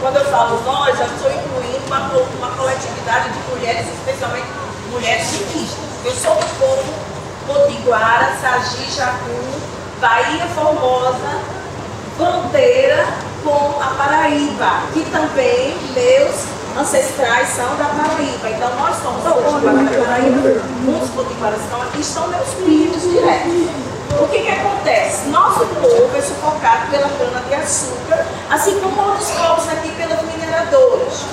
Quando eu falo nós, já estou incluindo uma coletividade de mulheres, especialmente mulheres indígenas. Eu sou do povo potiguara, Sagi, Jacu, Bahia Formosa, fronteira com a Paraíba, que também meus ancestrais são da Paraíba. Então nós somos potiguaras da Paraíba, muitos potiguaras estão aqui, são meus filhos diretos. O que acontece? Nosso povo é sufocado pela cana-de-açúcar, assim como outros povos aqui pelas mineradoras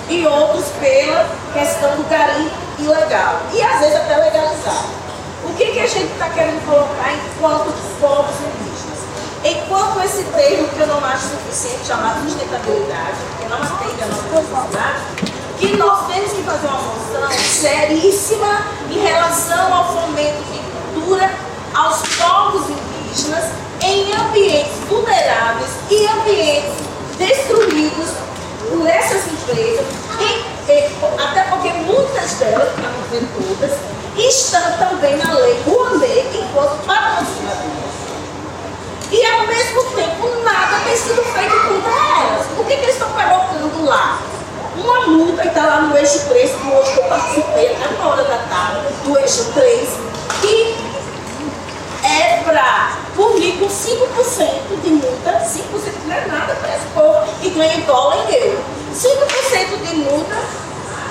e outros pela questão do garimpo ilegal e às vezes até legalizado. O que a gente está querendo colocar enquanto povos indígenas? Enquanto esse termo que eu não acho suficiente, chamado sustentabilidade, porque não atende a nossa necessidade, que nós temos que fazer uma moção seríssima em relação ao fomento de cultura aos povos indígenas em ambientes vulneráveis e ambientes destruídos por essas empresas, até porque muitas delas, para não dizer todas, estão também na lei Rouanet enquanto patrocinadoras. E ao mesmo tempo nada tem sido feito contra elas. O que eles estão colocando lá? Uma multa que está lá no eixo 3, que hoje eu participei até uma hora da tarde, do eixo 3, que é para punir com 5% de multa. 5% não é nada para esse povo que ganha em dólar e euro. 5% de multa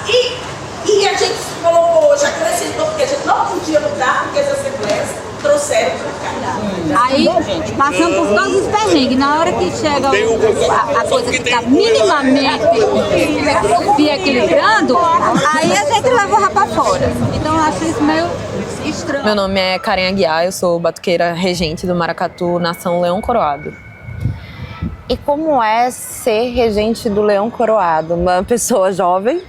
e a gente colocou hoje, acrescentou, porque a gente não podia mudar, porque as assembleias trouxeram para cá. Aí, passando por todos os perrengues, na hora que chega a coisa que está minimamente se equilibrando, aí a gente leva o rapaz fora. Então eu acho isso meio estranho. Meu nome é Karen Aguiar, eu sou batuqueira regente do Maracatu, Nação Leão Coroado. E como é ser regente do Leão Coroado? Uma pessoa jovem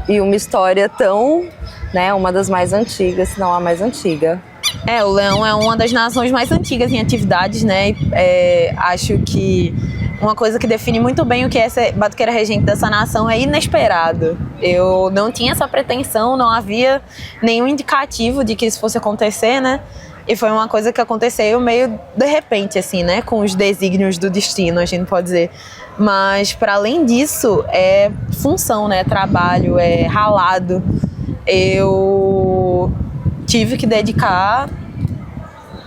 e uma história tão, né, uma das mais antigas, se não a mais antiga. O Leão é uma das nações mais antigas em atividades, né? Acho que uma coisa que define muito bem o que é ser batuqueira regente dessa nação é inesperado. Eu não tinha essa pretensão, não havia nenhum indicativo de que isso fosse acontecer, né? E foi uma coisa que aconteceu meio de repente, assim, né? Com os desígnios do destino, a gente pode dizer. Mas, para além disso, é função, né? Trabalho, é ralado. Eu tive que dedicar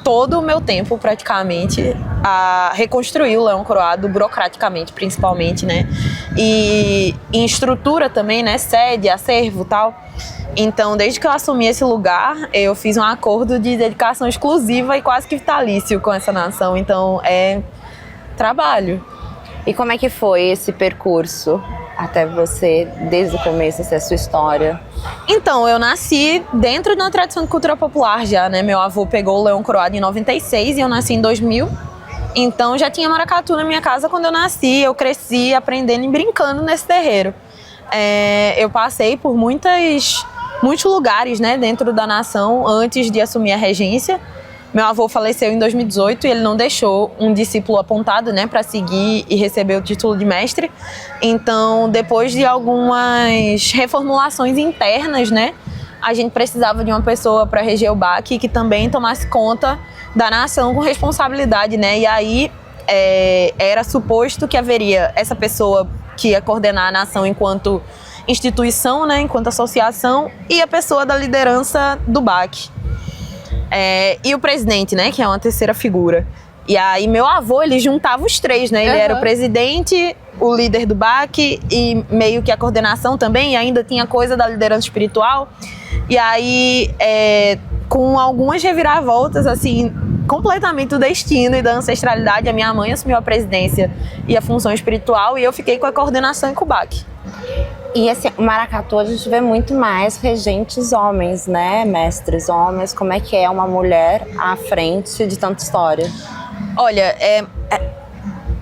todo o meu tempo, praticamente, a reconstruir o Leão Coroado, burocraticamente, principalmente, né? E em estrutura também, né? Sede, acervo e tal. Então, desde que eu assumi esse lugar, eu fiz um acordo de dedicação exclusiva e quase que vitalício com essa nação. Então, é trabalho. E como é que foi esse percurso até você, desde o começo, essa é a sua história? Então, eu nasci dentro de uma tradição de cultura popular já, né? Meu avô pegou o Leão Coroado em 96 e eu nasci em 2000. Então, já tinha maracatu na minha casa quando eu nasci. Eu cresci aprendendo e brincando nesse terreiro. Eu passei por muitos lugares, né, dentro da nação antes de assumir a regência. Meu avô faleceu em 2018 e ele não deixou um discípulo apontado, né, para seguir e receber o título de mestre. Então, depois de algumas reformulações internas, né, a gente precisava de uma pessoa para reger o BAC que também tomasse conta da nação com responsabilidade, né? E aí era suposto que haveria essa pessoa que ia coordenar a nação enquanto instituição, né, enquanto associação, e a pessoa da liderança do BAC. E o presidente, né, que é uma terceira figura. E aí meu avô, ele juntava os três, né? Ele era o presidente, o líder do BAC e meio que a coordenação também, e ainda tinha coisa da liderança espiritual. E aí, com algumas reviravoltas, assim, completamente do destino e da ancestralidade, a minha mãe assumiu a presidência e a função espiritual e eu fiquei com a coordenação e com o BAC. E assim, o maracatu a gente vê muito mais regentes homens, né? Mestres homens. Como é que é uma mulher à frente de tanta história? Olha, é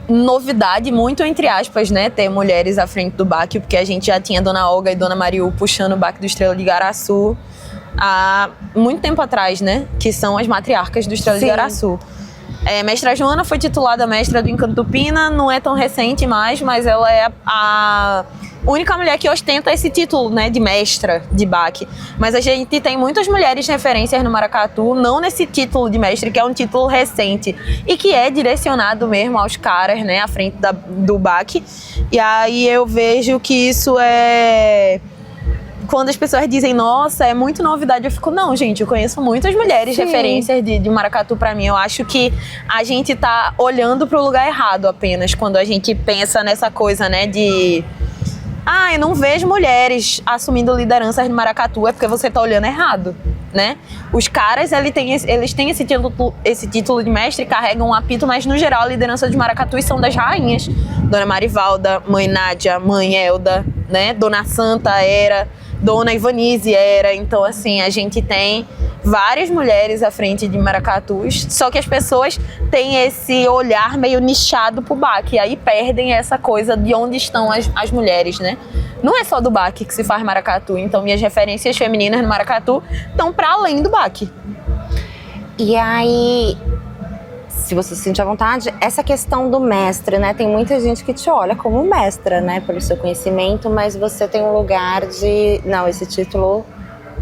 novidade, muito entre aspas, né? Ter mulheres à frente do baque, porque a gente já tinha Dona Olga e Dona Mariú puxando o baque do Estrela de Igaraçu há muito tempo atrás, né? Que são as matriarcas do Estrela de Igaraçu. Mestra Joana foi titulada mestra do Encanto Tupina, não é tão recente mais, mas ela é a única mulher que ostenta esse título, né, de mestra de baque. Mas a gente tem muitas mulheres referências no maracatu, não nesse título de mestre, que é um título recente e que é direcionado mesmo aos caras, né, à frente do baque. E aí eu vejo que isso é... Quando as pessoas dizem, nossa, é muito novidade, eu fico, não, gente, eu conheço muitas mulheres referências de maracatu pra mim. Eu acho que a gente tá olhando pro lugar errado apenas quando a gente pensa nessa coisa, né, de... eu não vejo mulheres assumindo lideranças no maracatu, é porque você tá olhando errado, né? Os caras, eles têm esse título de mestre, carregam um apito, mas no geral a liderança dos maracatus são das rainhas. Dona Marivalda, Mãe Nádia, Mãe Elda, né? Dona Santa era... Dona Ivanize era, então assim, a gente tem várias mulheres à frente de maracatus, só que as pessoas têm esse olhar meio nichado pro baque, e aí perdem essa coisa de onde estão as mulheres, né? Não é só do baque que se faz maracatu, então minhas referências femininas no maracatu estão para além do baque. E aí, se você se sentir à vontade, essa questão do mestre, né? Tem muita gente que te olha como mestra, né? Pelo seu conhecimento, mas você tem um lugar de... Não, esse título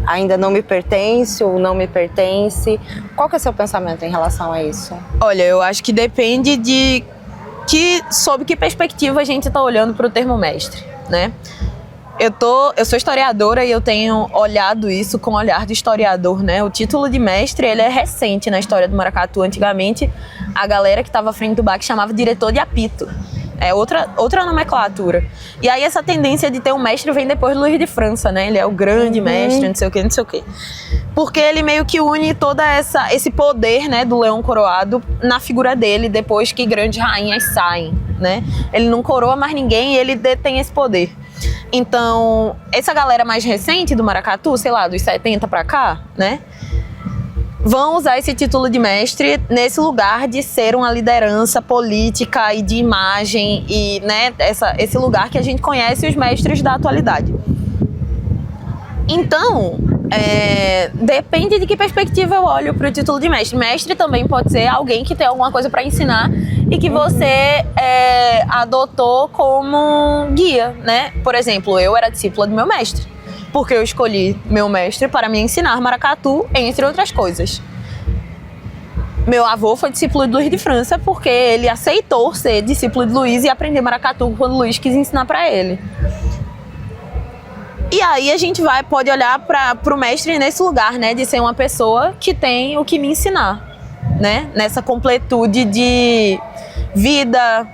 ainda não me pertence ou não me pertence. Qual que é o seu pensamento em relação a isso? Olha, eu acho que depende de sob que perspectiva a gente está olhando para o termo mestre, né? Eu sou historiadora e eu tenho olhado isso com o olhar de historiador, né? O título de mestre, ele é recente na história do maracatu. Antigamente, a galera que estava à frente do baque chamava diretor de apito. É outra nomenclatura. E aí essa tendência de ter um mestre vem depois do Luís de França, né? Ele é o grande mestre, não sei o quê, não sei o quê. Porque ele meio que une todo esse poder, né, do leão coroado na figura dele depois que grandes rainhas saem, né? Ele não coroa mais ninguém e ele detém esse poder. Então, essa galera mais recente do maracatu, sei lá, dos 70 pra cá, né? Vão usar esse título de mestre nesse lugar de ser uma liderança política e de imagem e, né, esse lugar que a gente conhece os mestres da atualidade. Então, depende de que perspectiva eu olho para o título de mestre. Mestre também pode ser alguém que tem alguma coisa para ensinar e que você adotou como guia, né? Por exemplo, eu era discípula do meu mestre, porque eu escolhi meu mestre para me ensinar maracatu, entre outras coisas. Meu avô foi discípulo de Luís de França porque ele aceitou ser discípulo de Luís e aprender maracatu quando Luís quis ensinar para ele. E aí a gente pode olhar para o mestre nesse lugar, né, de ser uma pessoa que tem o que me ensinar, né, nessa completude de vida,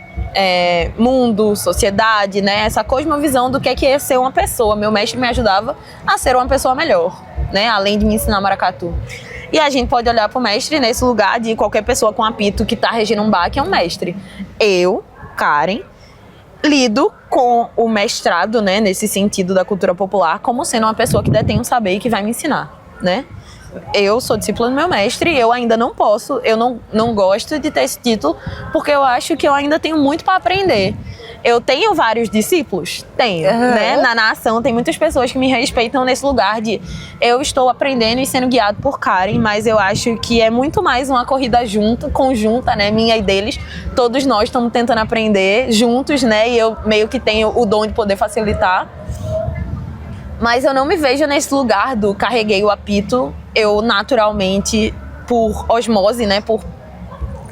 mundo, sociedade, né, essa cosmovisão do que é ser uma pessoa. Meu mestre me ajudava a ser uma pessoa melhor, né, além de me ensinar maracatu. E a gente pode olhar para o mestre nesse lugar de qualquer pessoa com apito que está regindo um baque é um mestre. Eu, Karen, lido com o mestrado, né, nesse sentido da cultura popular, como sendo uma pessoa que detém um saber e que vai me ensinar, né? Eu sou discípula do meu mestre e eu ainda não posso, eu não gosto de ter esse título, porque eu acho que eu ainda tenho muito para aprender. Eu tenho vários discípulos? Tenho, né? Na nação tem muitas pessoas que me respeitam nesse lugar de eu estou aprendendo e sendo guiado por Karen, mas eu acho que é muito mais uma corrida conjunta, né? Minha e deles. Todos nós estamos tentando aprender juntos, né? E eu meio que tenho o dom de poder facilitar. Mas eu não me vejo nesse lugar do carreguei o apito. Eu naturalmente, por osmose, né? Por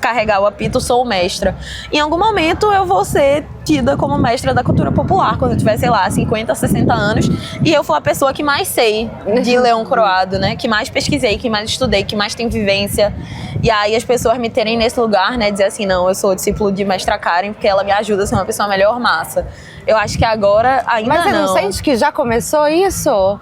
carregar o apito, sou mestra. Em algum momento eu vou ser tida como mestra da cultura popular, quando eu tiver, sei lá, 50, 60 anos, e eu for a pessoa que mais sei de leão coroado, né? Que mais pesquisei, que mais estudei, que mais tem vivência. E aí as pessoas me terem nesse lugar, né? Dizer assim, não, eu sou discípulo de mestra Karen, porque ela me ajuda a ser uma pessoa melhor, massa. Eu acho que agora ainda não. Mas você não sente que já começou isso?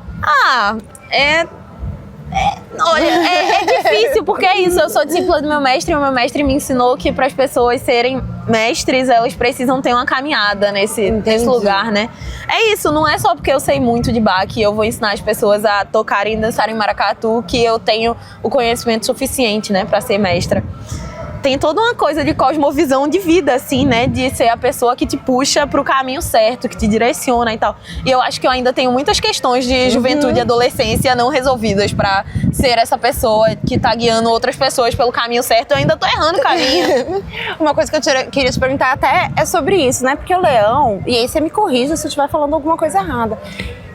Olha, é difícil, porque é isso, eu sou discípula do meu mestre, e o meu mestre me ensinou que para as pessoas serem mestres, elas precisam ter uma caminhada nesse lugar, né? É isso, não é só porque eu sei muito de Bach e eu vou ensinar as pessoas a tocarem e dançarem maracatu que eu tenho o conhecimento suficiente, né, para ser mestra. Tem toda uma coisa de cosmovisão de vida, assim, né? De ser a pessoa que te puxa pro caminho certo, que te direciona e tal. E eu acho que eu ainda tenho muitas questões de juventude e adolescência não resolvidas pra ser essa pessoa que tá guiando outras pessoas pelo caminho certo. Eu ainda tô errando o caminho. Uma coisa que eu queria te perguntar até é sobre isso, né? Porque o Leão, e aí você me corrija se eu estiver falando alguma coisa errada,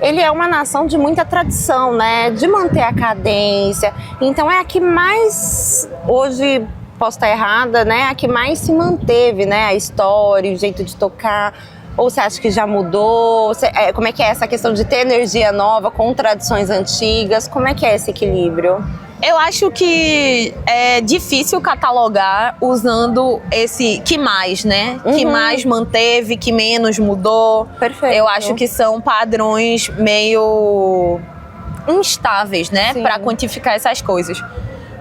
ele é uma nação de muita tradição, né? De manter a cadência. Então é a que mais hoje... Posso estar errada, né? A que mais se manteve, né? A história, o jeito de tocar. Ou você acha que já mudou? Como é que é essa questão de ter energia nova com tradições antigas? Como é que é esse equilíbrio? Eu acho que é difícil catalogar usando esse que mais, né? Que mais manteve, que menos mudou. Perfeito. Eu acho que são padrões meio instáveis, né? Para quantificar essas coisas.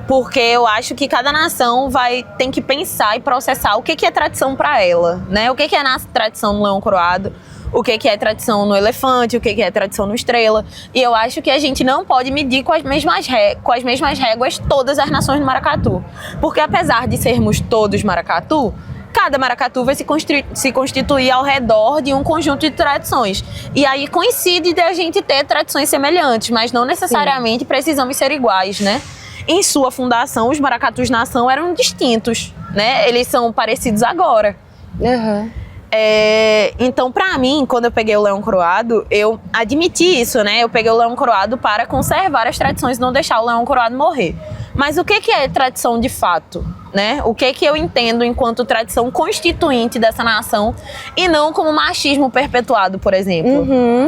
Porque eu acho que cada nação tem que pensar e processar o que é tradição para ela, né? O que é na tradição no leão coroado, o que é tradição no elefante, o que é tradição no estrela. E eu acho que a gente não pode medir com as mesmas réguas todas as nações do maracatu. Porque apesar de sermos todos maracatu, cada maracatu vai se constituir ao redor de um conjunto de tradições. E aí coincide de a gente ter tradições semelhantes, mas não necessariamente precisamos ser iguais, né? Em sua fundação, os maracatus nação eram distintos, né? Eles são parecidos agora. Então, pra mim, quando eu peguei o leão coroado, eu admiti isso, né? Eu peguei o leão coroado para conservar as tradições e não deixar o leão coroado morrer. Mas o que é tradição de fato, né? O que eu entendo enquanto tradição constituinte dessa nação e não como machismo perpetuado, por exemplo,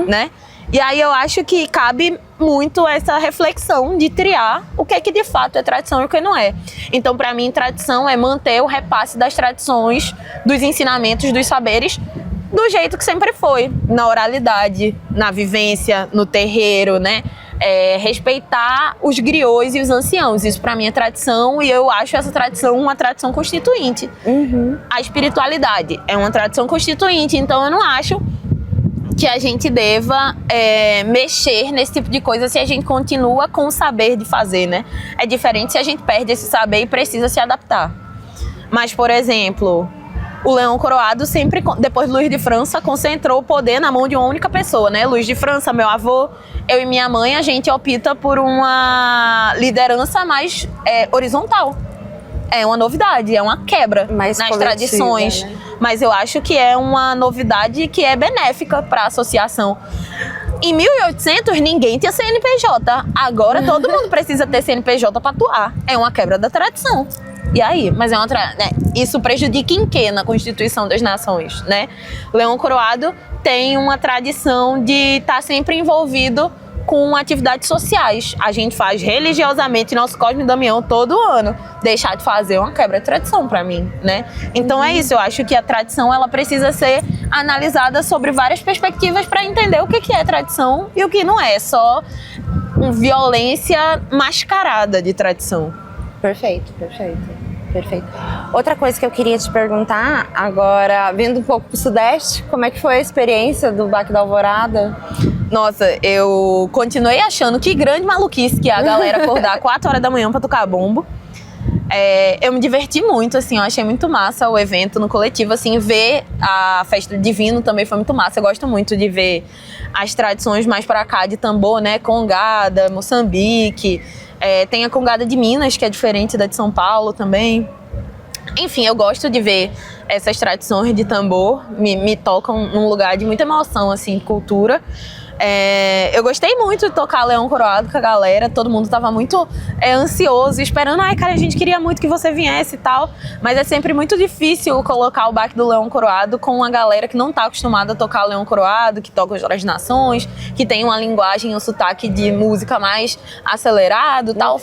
né? E aí eu acho que cabe muito essa reflexão de triar o que de fato é tradição e o que não é. Então, para mim, tradição é manter o repasse das tradições, dos ensinamentos, dos saberes, do jeito que sempre foi. Na oralidade, na vivência, no terreiro, né? Respeitar os griots e os anciãos. Isso para mim é tradição e eu acho essa tradição uma tradição constituinte. A espiritualidade é uma tradição constituinte, então eu não acho que a gente deva mexer nesse tipo de coisa se a gente continua com o saber de fazer, né? É diferente se a gente perde esse saber e precisa se adaptar. Mas, por exemplo, o leão coroado sempre, depois de Luís de França, concentrou o poder na mão de uma única pessoa, né? Luís de França, meu avô, eu e minha mãe, a gente opta por uma liderança mais horizontal. É uma novidade, é uma quebra nas tradições. Né? Mas eu acho que é uma novidade que é benéfica para a associação. Em 1800, ninguém tinha CNPJ. Agora, todo mundo precisa ter CNPJ para atuar. É uma quebra da tradição. E aí? Mas isso prejudica em quê na Constituição das Nações, né? O leão coroado tem uma tradição de estar sempre envolvido com atividades sociais. A gente faz religiosamente nosso Cosme e Damião todo ano. Deixar de fazer é uma quebra de tradição para mim, né? Então é isso, eu acho que a tradição ela precisa ser analisada sobre várias perspectivas para entender o que é tradição e o que não é. Só violência mascarada de tradição. Perfeito. Outra coisa que eu queria te perguntar, agora, vindo um pouco pro Sudeste, como é que foi a experiência do Baque da Alvorada? Nossa, eu continuei achando que grande maluquice que é a galera acordar 4 horas da manhã pra tocar bombo. Eu me diverti muito, assim, eu achei muito massa o evento no coletivo, assim, ver a festa do Divino também foi muito massa. Eu gosto muito de ver as tradições mais pra cá de tambor, né, congada, Moçambique. Tem a congada de Minas, que é diferente da de São Paulo também. Enfim, eu gosto de ver essas tradições de tambor, me tocam num lugar de muita emoção, assim, cultura. Eu gostei muito de tocar Leão Coroado com a galera, todo mundo tava muito ansioso, esperando, cara, a gente queria muito que você viesse e tal, mas é sempre muito difícil colocar o Baque do Leão Coroado com uma galera que não tá acostumada a tocar Leão Coroado, que toca as nações, que tem uma linguagem, um sotaque de música mais acelerado e tal,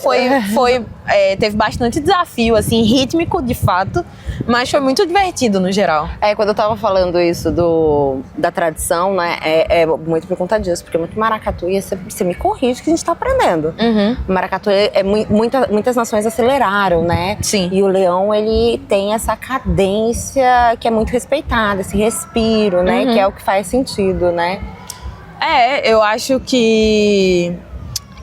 teve bastante desafio, assim, rítmico, de fato, Mas foi muito divertido no geral. Quando eu tava falando isso da tradição, né, é muito por conta disso, porque muito maracatu, e você me corrige que a gente tá aprendendo. Maracatu, muitas nações aceleraram, né? Sim. E o leão, ele tem essa cadência que é muito respeitada, esse respiro, né, que é o que faz sentido, né? Eu acho que...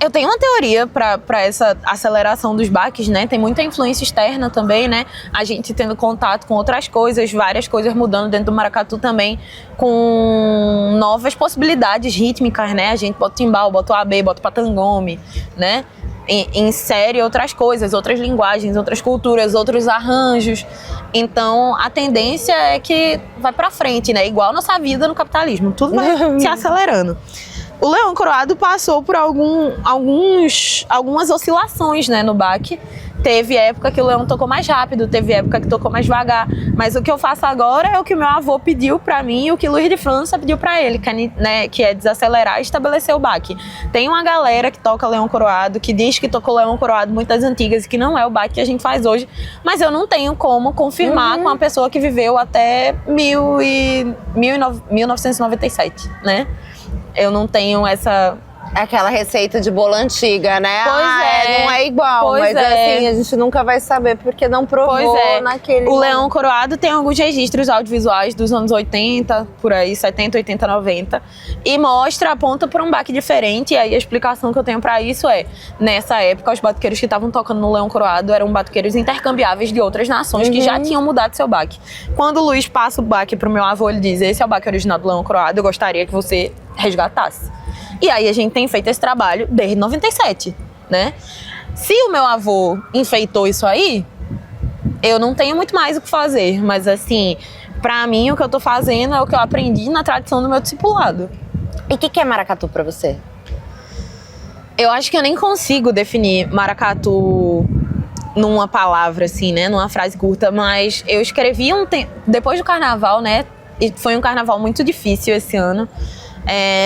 Eu tenho uma teoria para essa aceleração dos baques, né? Tem muita influência externa também, né? A gente tendo contato com outras coisas, várias coisas mudando dentro do maracatu também, com novas possibilidades rítmicas, né? A gente bota o timbal, bota o AB, bota o patangome, né? Insere outras coisas, outras linguagens, outras culturas, outros arranjos. Então, a tendência é que vai para frente, né? Igual nossa vida no capitalismo, tudo vai se acelerando. O leão coroado passou por algumas oscilações, né, no baque. Teve época que o leão tocou mais rápido, teve época que tocou mais devagar. Mas o que eu faço agora é o que o meu avô pediu pra mim e o que Luiz de França pediu pra ele, que é desacelerar e estabelecer o baque. Tem uma galera que toca leão coroado, que diz que tocou leão coroado muito das antigas e que não é o baque que a gente faz hoje. Mas eu não tenho como confirmar com uma pessoa que viveu até 1997, né? Eu não tenho essa... Aquela receita de bolo antiga, né? Pois não é igual, mas assim, a gente nunca vai saber porque não provou naquele... O leão coroado tem alguns registros audiovisuais dos anos 80, por aí, 70, 80, 90, e aponta para um baque diferente, e aí a explicação que eu tenho para isso é, nessa época, os batuqueiros que estavam tocando no leão coroado eram batuqueiros intercambiáveis de outras nações que já tinham mudado seu baque. Quando o Luiz passa o baque pro meu avô, ele diz, esse é o baque original do leão coroado, eu gostaria que você resgatasse. E aí a gente tem feito esse trabalho desde 97, né? Se o meu avô enfeitou isso aí, eu não tenho muito mais o que fazer. Mas assim, pra mim o que eu tô fazendo é o que eu aprendi na tradição do meu discipulado. E o que é maracatu pra você? Eu acho que eu nem consigo definir maracatu numa palavra assim, né? Numa frase curta, mas eu escrevi depois do carnaval, né? E foi um carnaval muito difícil esse ano.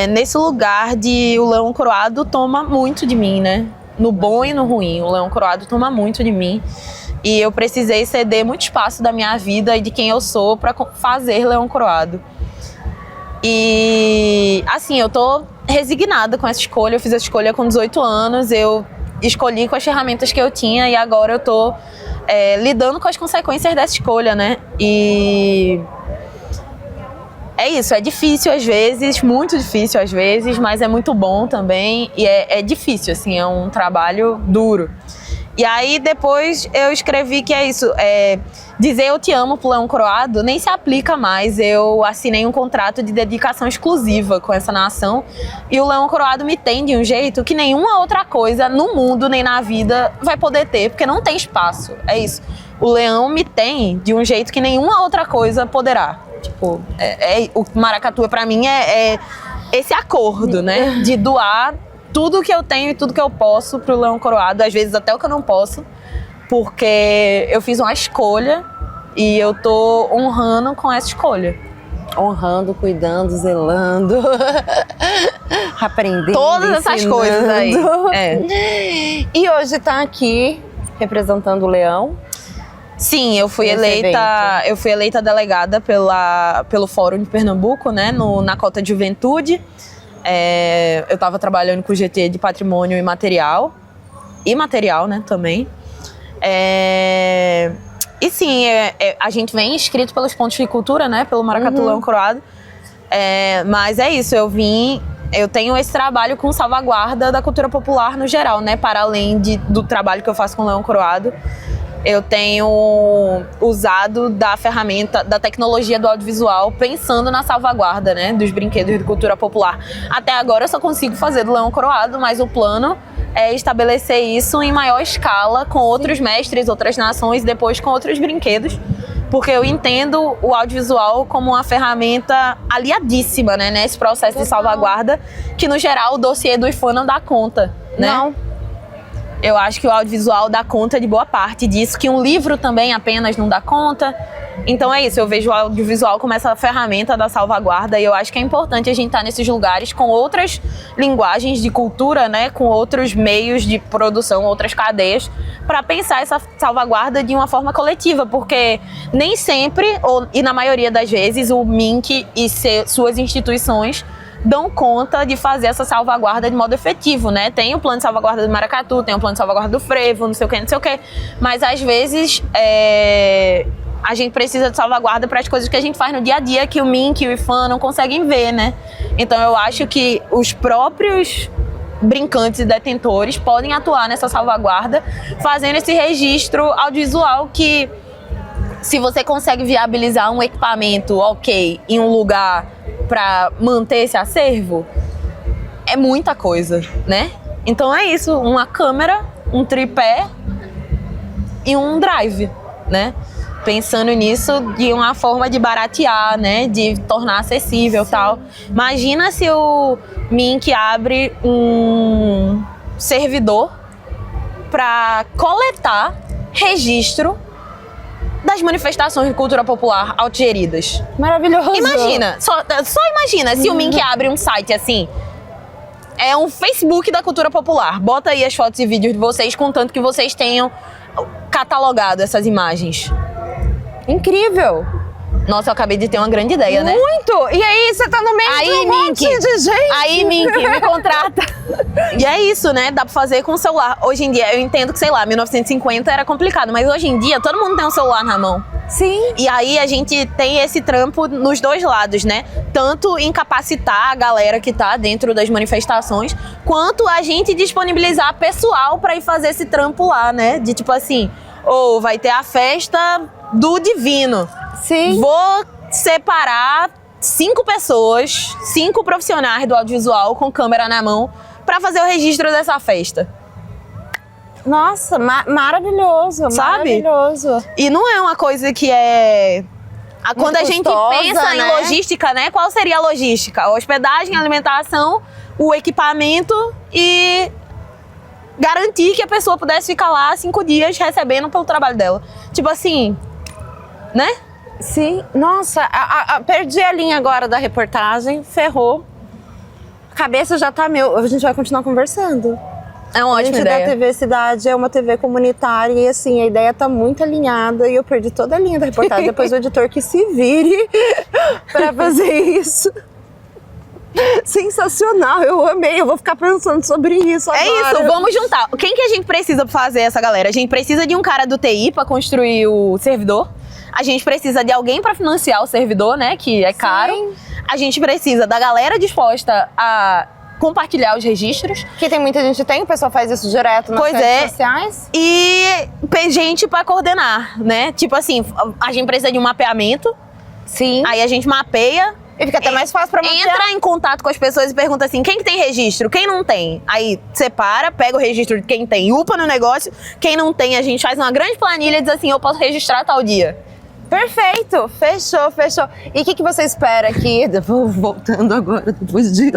Nesse lugar de o leão coroado toma muito de mim, né? No bom e no ruim, o leão coroado toma muito de mim. E eu precisei ceder muito espaço da minha vida e de quem eu sou para fazer leão coroado. E assim, eu tô resignada com essa escolha. Eu fiz essa escolha com 18 anos, eu escolhi com as ferramentas que eu tinha e agora eu tô lidando com as consequências dessa escolha, né? E... é isso, é difícil às vezes, muito difícil às vezes, mas é muito bom também e é difícil, assim, é um trabalho duro. E aí depois eu escrevi que é isso, dizer eu te amo pro leão coroado nem se aplica mais, eu assinei um contrato de dedicação exclusiva com essa nação e o leão coroado me tem de um jeito que nenhuma outra coisa no mundo nem na vida vai poder ter, porque não tem espaço, é isso. O leão me tem de um jeito que nenhuma outra coisa poderá. Tipo, o maracatu pra mim é esse acordo, né? De doar tudo que eu tenho e tudo que eu posso pro leão coroado, às vezes até o que eu não posso, porque eu fiz uma escolha e eu tô honrando com essa escolha. Honrando, cuidando, zelando, aprendendo, todas essas coisas aí. E hoje tá aqui representando o leão. Sim, eu fui eleita delegada pelo Fórum de Pernambuco, né, na cota de juventude. Eu estava trabalhando com o GT de patrimônio imaterial, né, também. E sim, a gente vem inscrito pelos pontos de cultura, né, pelo Maracatu Leão Coroado. Mas é isso, eu tenho esse trabalho com salvaguarda da cultura popular no geral, né, para além do trabalho que eu faço com o Leão Coroado. Eu tenho usado da ferramenta, da tecnologia do audiovisual, pensando na salvaguarda, né, dos brinquedos de cultura popular. Até agora eu só consigo fazer do leão coroado, mas o plano é estabelecer isso em maior escala, com outros mestres, outras nações, depois com outros brinquedos. Porque eu entendo o audiovisual como uma ferramenta aliadíssima, né, nesse processo de salvaguarda, que no geral o dossiê do IFAM não dá conta, né? Não. Eu acho que o audiovisual dá conta de boa parte disso, que um livro também apenas não dá conta, Então é isso, eu vejo o audiovisual como essa ferramenta da salvaguarda e eu acho que é importante a gente estar nesses lugares com outras linguagens de cultura, né, com outros meios de produção, outras cadeias, para pensar essa salvaguarda de uma forma coletiva, porque nem sempre, e na maioria das vezes, o MINC e suas instituições dão conta de fazer essa salvaguarda de modo efetivo, né? Tem o plano de salvaguarda do maracatu, tem o plano de salvaguarda do frevo, não sei o que, mas às vezes a gente precisa de salvaguarda para as coisas que a gente faz no dia a dia que o MINC e o IFAM não conseguem ver, né? Então eu acho que os próprios brincantes e detentores podem atuar nessa salvaguarda, fazendo esse registro audiovisual que, se você consegue viabilizar um equipamento, ok, em um lugar para manter esse acervo, é muita coisa, né? Então é isso, uma câmera, um tripé e um drive, né? Pensando nisso de uma forma de baratear, né? De tornar acessível e tal. Imagina se o MINC abre um servidor para coletar registro das manifestações de cultura popular autogeridas. Maravilhoso. Imagina, só imagina se o MINC abre um site assim. É um Facebook da cultura popular. Bota aí as fotos e vídeos de vocês, contanto que vocês tenham catalogado essas imagens. Incrível! Nossa, eu acabei de ter uma grande ideia, né? Muito! E aí, você tá no meio de um monte de gente. Aí, MINC, me contrata. E é isso, né? Dá pra fazer com o celular. Hoje em dia, eu entendo que, sei lá, 1950 era complicado, mas hoje em dia, todo mundo tem um celular na mão. Sim. E aí, a gente tem esse trampo nos dois lados, né? Tanto em capacitar a galera que tá dentro das manifestações, quanto a gente disponibilizar pessoal pra ir fazer esse trampo lá, né? De tipo assim, vai ter a festa do Divino. Sim. Vou separar 5 pessoas, 5 profissionais do audiovisual com câmera na mão pra fazer o registro dessa festa. Nossa, maravilhoso, sabe? Maravilhoso. E não é uma coisa que é... Quando a gente pensa em logística, né? Qual seria a logística? A hospedagem, a alimentação, o equipamento e garantir que a pessoa pudesse ficar lá 5 dias recebendo pelo trabalho dela. Tipo assim, né? Sim. Nossa, perdi a linha agora da reportagem, ferrou. A cabeça já tá meu. A gente vai continuar conversando. É uma ótima ideia. A gente da TV Cidade é uma TV comunitária e assim, a ideia tá muito alinhada e eu perdi toda a linha da reportagem. Depois o editor que se vire pra fazer isso. Sensacional, eu amei, eu vou ficar pensando sobre isso agora. É isso, vamos juntar. Quem que a gente precisa fazer essa galera? A gente precisa de um cara do TI pra construir o servidor. A gente precisa de alguém pra financiar o servidor, né, que é caro. Sim. A gente precisa da galera disposta a compartilhar os registros. Que tem muita gente o pessoal faz isso direto nas redes sociais. E gente pra coordenar, né? Tipo assim, a gente precisa de um mapeamento. Sim. Aí a gente mapeia. E fica até mais fácil pra mapear. Entra em contato com as pessoas e pergunta assim, quem que tem registro? Quem não tem? Aí separa, pega o registro de quem tem, upa no negócio. Quem não tem, a gente faz uma grande planilha e diz assim, eu posso registrar tal dia. Perfeito, fechou. E o que você espera aqui? Voltando agora, depois de...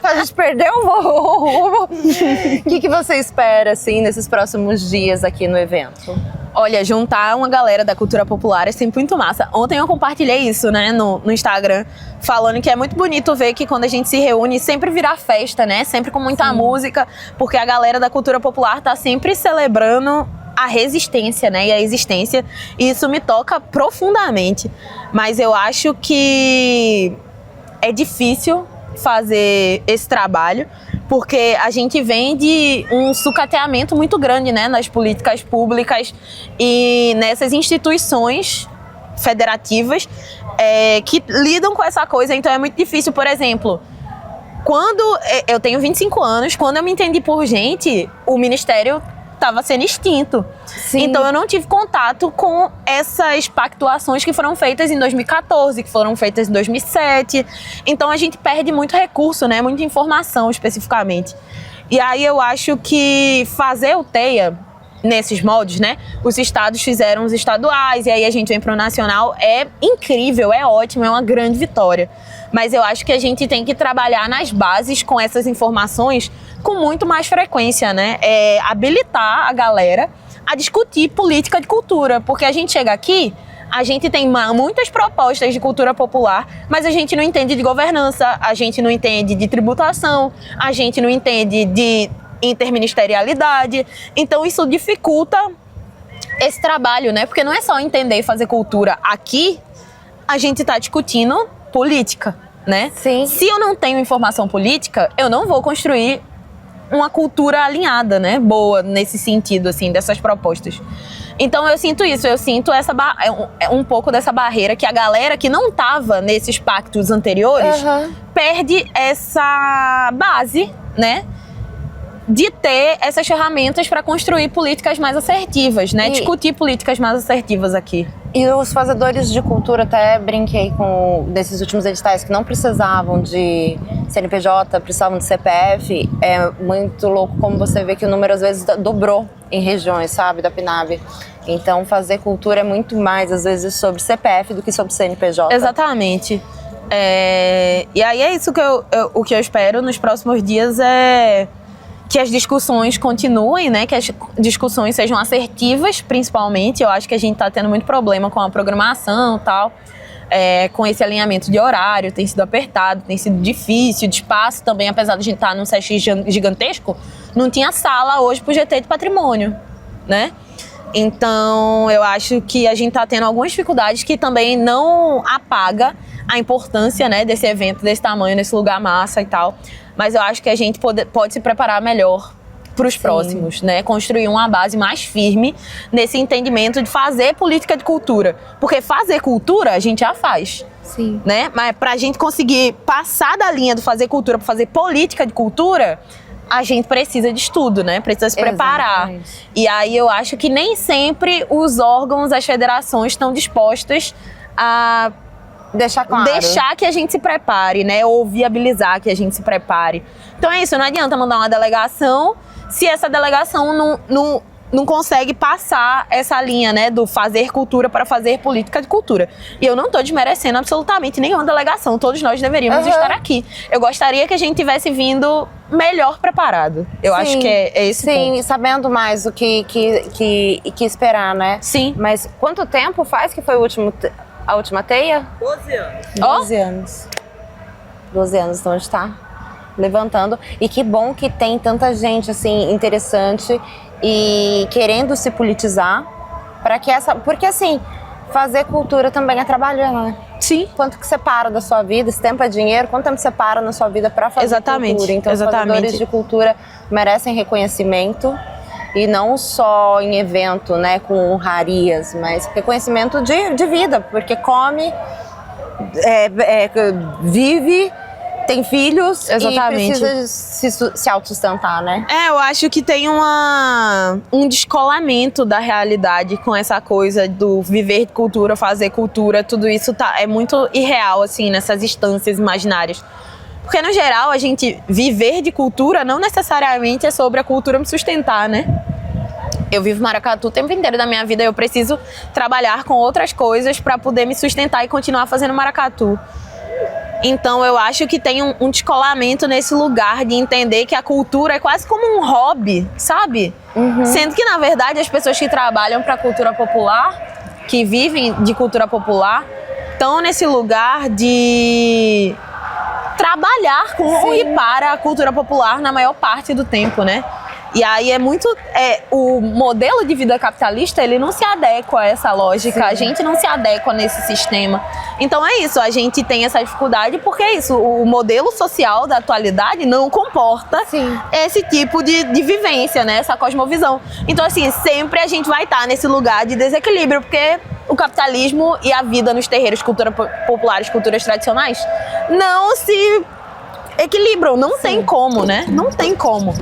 A gente perdeu um voo. O que você espera, assim, nesses próximos dias aqui no evento? Olha, juntar uma galera da cultura popular é sempre muito massa. Ontem eu compartilhei isso, né, no Instagram, falando que é muito bonito ver que quando a gente se reúne, sempre vira festa, né? Sempre com muita música, porque a galera da cultura popular tá sempre celebrando a resistência, né, e a existência, e isso me toca profundamente. Mas eu acho que é difícil fazer esse trabalho, porque a gente vem de um sucateamento muito grande, né, nas políticas públicas e nessas instituições federativas que lidam com essa coisa. Então é muito difícil, por exemplo, quando eu tenho 25 anos, quando eu me entendi por gente, o Ministério estava sendo extinto. Sim. Então eu não tive contato com essas pactuações que foram feitas em 2014, que foram feitas em 2007. Então a gente perde muito recurso, né? Muita informação especificamente. E aí eu acho que fazer o TEIA nesses moldes, né? Os estados fizeram os estaduais e aí a gente vem para o nacional. É incrível, é ótimo, é uma grande vitória. Mas eu acho que a gente tem que trabalhar nas bases com essas informações com muito mais frequência, né? Habilitar a galera a discutir política de cultura, porque a gente chega aqui, A gente tem muitas propostas de cultura popular, mas a gente não entende de governança, a gente não entende de tributação, a gente não entende de interministerialidade. Então isso dificulta esse trabalho, né? Porque não é só entender e fazer cultura. Aqui, a gente está discutindo política, né? Sim. Se eu não tenho informação política, eu não vou construir uma cultura alinhada, né? Boa nesse sentido, assim, dessas propostas. Então eu sinto isso, eu sinto um pouco dessa barreira que a galera que não estava nesses pactos anteriores perde essa base, né? De ter essas ferramentas para construir políticas mais assertivas, né? Discutir políticas mais assertivas aqui. E os fazedores de cultura, até brinquei com desses últimos editais que não precisavam de CNPJ, precisavam de CPF. É muito louco como você vê que o número às vezes dobrou em regiões, sabe, da PNAB. Então fazer cultura é muito mais às vezes sobre CPF do que sobre CNPJ. Exatamente. E aí é isso que o que eu espero nos próximos dias é que as discussões continuem, né? Que as discussões sejam assertivas, principalmente. Eu acho que a gente está tendo muito problema com a programação e tal, com esse alinhamento de horário, tem sido apertado, tem sido difícil, de espaço também, apesar de a gente estar num SESC gigantesco, não tinha sala hoje pro GT de patrimônio, né? Então, eu acho que a gente está tendo algumas dificuldades que também não apaga a importância, né, desse evento desse tamanho, nesse lugar massa e tal. Mas eu acho que a gente pode se preparar melhor para os próximos, né? Construir uma base mais firme nesse entendimento de fazer política de cultura. Porque fazer cultura a gente já faz. Sim. Né? Mas para a gente conseguir passar da linha do fazer cultura para fazer política de cultura, a gente precisa de estudo, né? Precisa se preparar. Exatamente. E aí eu acho que nem sempre os órgãos, as federações estão dispostas a deixar claro. Deixar que a gente se prepare, né? Ou viabilizar que a gente se prepare. Então é isso, não adianta mandar uma delegação se essa delegação não consegue passar essa linha, né? Do fazer cultura para fazer política de cultura. E eu não estou desmerecendo absolutamente nenhuma delegação. Todos nós deveríamos estar aqui. Eu gostaria que a gente tivesse vindo melhor preparado. Eu acho que é esse ponto. Sim, sabendo mais o que esperar, né? Sim. Mas quanto tempo faz que foi a última teia? 12 anos. 12 anos. 12 anos, então a gente tá levantando. E que bom que tem tanta gente, assim, interessante e querendo se politizar para que porque, assim, fazer cultura também é trabalhar, né? Sim. Quanto que separa da sua vida? Esse tempo é dinheiro. Quanto tempo separa na sua vida para fazer cultura? Então, os fazedores de cultura merecem reconhecimento. E não só em evento, né, com honrarias, mas reconhecimento de vida, porque come, vive, tem filhos. Exatamente. E precisa se autossustentar, né? Eu acho que tem um descolamento da realidade com essa coisa do viver de cultura, fazer cultura, tudo isso é muito irreal, assim, nessas instâncias imaginárias. Porque, no geral, a gente viver de cultura não necessariamente é sobre a cultura me sustentar, né? Eu vivo Maracatu o tempo inteiro da minha vida, eu preciso trabalhar com outras coisas para poder me sustentar e continuar fazendo maracatu. Então, eu acho que tem um descolamento nesse lugar de entender que a cultura é quase como um hobby, sabe? Sendo que, na verdade, as pessoas que trabalham para a cultura popular, que vivem de cultura popular, estão nesse lugar de trabalhar com e para a cultura popular na maior parte do tempo, né? E aí o modelo de vida capitalista, ele não se adequa a essa lógica, a gente não se adequa nesse sistema. Então é isso, a gente tem essa dificuldade porque é isso, o modelo social da atualidade não comporta esse tipo de vivência, né? Essa cosmovisão. Então assim, sempre a gente vai estar nesse lugar de desequilíbrio, porque o capitalismo e a vida nos terreiros, cultura populares, culturas tradicionais, não se equilibram, não tem como, né? Não tem como.